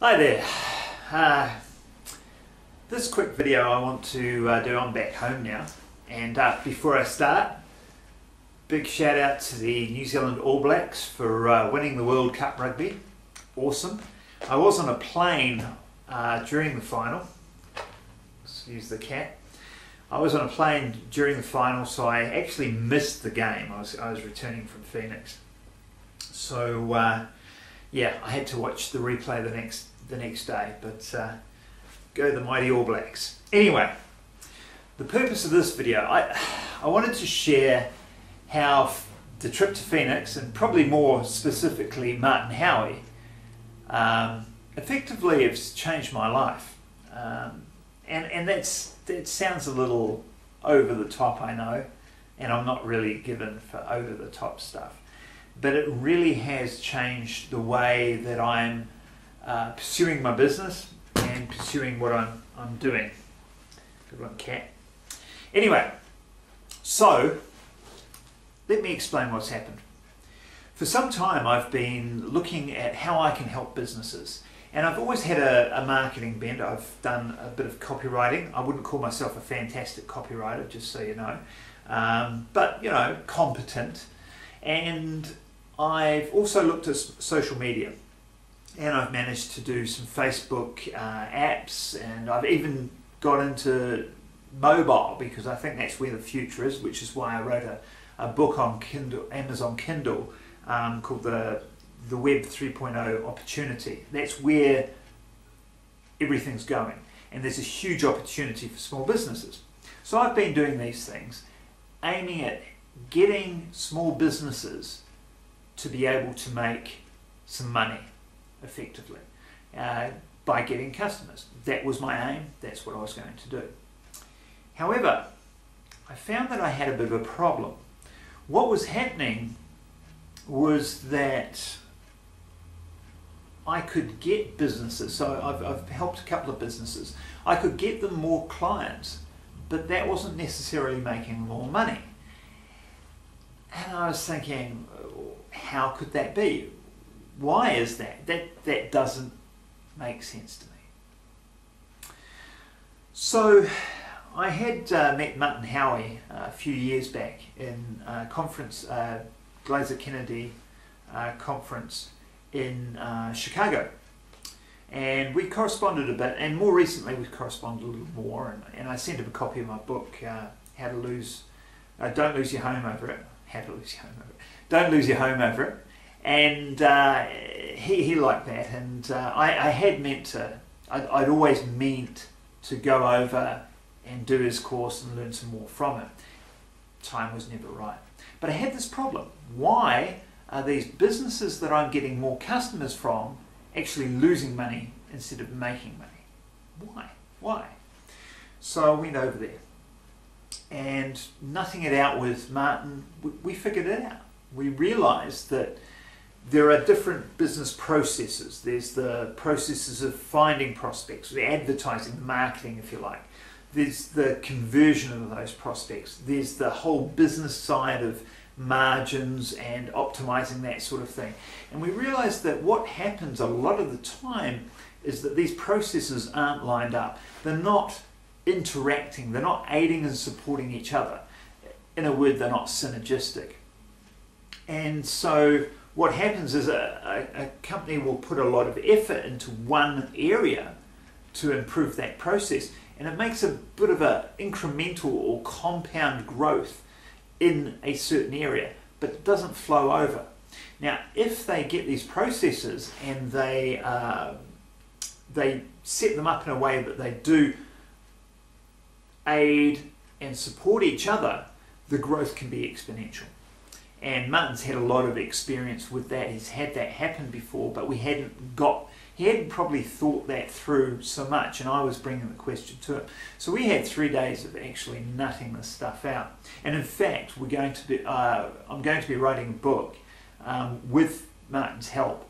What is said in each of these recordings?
Hi there. Uh, this quick video I want to do, I'm back home now, and before I start, big shout out to the New Zealand All Blacks for winning the World Cup Rugby. Awesome. I was on a plane during the final. Excuse the cat. I was on a plane during the final, so I actually missed the game. I was returning from Phoenix. So yeah, I had to watch the replay the next day, but go the mighty All Blacks. Anyway, the purpose of this video, I wanted to share how the trip to Phoenix, and probably more specifically Martin Howie, effectively it's changed my life. And that sounds a little over the top, I know, and I'm not really given for over the top stuff. But it really has changed the way that I'm pursuing my business and pursuing what I'm doing. Good one, cat. Anyway, so let me explain what's happened. For some time I've been looking at how I can help businesses. And I've always had a marketing bent. I've done a bit of copywriting. I wouldn't call myself a fantastic copywriter, just so you know. But, you know, competent. And I've also looked at social media, and I've managed to do some Facebook apps, and I've even got into mobile because I think that's where the future is, which is why I wrote a book on Kindle, Amazon Kindle, called the Web 3.0 Opportunity. That's where everything's going, and there's a huge opportunity for small businesses. So I've been doing these things aiming at getting small businesses to be able to make some money effectively by getting customers. That was my aim. That's what I was going to do. However, I found that I had a bit of a problem. What was happening was that I could get businesses, so I've helped a couple of businesses, I could get them more clients, but that wasn't necessarily making more money. And I was thinking, how could that be? Why is that? That doesn't make sense to me. So I had met Martin Howie a few years back in a conference, Glazer Kennedy conference in Chicago. And we corresponded a bit, and more recently we corresponded a little more, and I sent him a copy of my book, How to Lose, Don't Lose Your Home Over It. How to Lose Your Home Over It. Don't Lose Your Home Over It. And he liked that, and I had meant to, I'd always meant to go over and do his course and learn some more from it. Time was never right. But I had this problem. Why are these businesses that I'm getting more customers from actually losing money instead of making money? Why? So I went over there, and nutting it out with Martin, we figured it out. We realized that there are different business processes. There's the processes of finding prospects, the advertising, the marketing, if you like. There's the conversion of those prospects. There's the whole business side of margins and optimizing that sort of thing. And we realized that what happens a lot of the time is that these processes aren't lined up. They're not interacting. They're not aiding and supporting each other. In a word, they're not synergistic. And so what happens is a company will put a lot of effort into one area to improve that process, and it makes a bit of an incremental or compound growth in a certain area, but it doesn't flow over. Now, if they get these processes and they set them up in a way that they do aid and support each other, the growth can be exponential. And Martin's had a lot of experience with that. He's had that happen before, but he hadn't probably thought that through so much, and I was bringing the question to him. So we had 3 days of actually nutting this stuff out. And in fact, I'm going to be writing a book with Martin's help,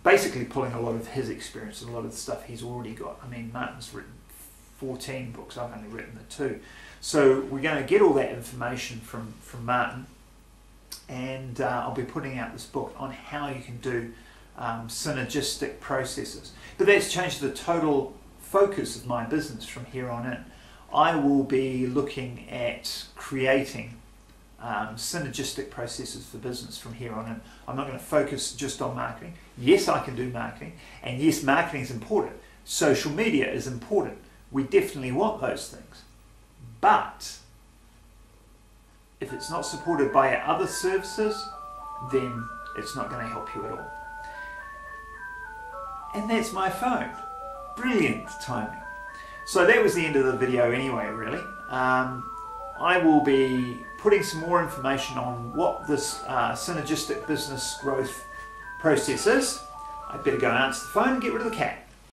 basically pulling a lot of his experience and a lot of the stuff he's already got. I mean, Martin's written 14 books, I've only written the 2. So we're going to get all that information from Martin, and I'll be putting out this book on how you can do synergistic processes. But that's changed the total focus of my business from here on in. I will be looking at creating synergistic processes for business from here on in. I'm not going to focus just on marketing. Yes, I can do marketing, and yes, marketing is important. Social media is important. We definitely want those things. But if it's not supported by our other services, then it's not going to help you at all. And that's my phone. Brilliant timing. So that was the end of the video anyway, really. I will be putting some more information on what this synergistic business growth process is. I better go and answer the phone and get rid of the cat.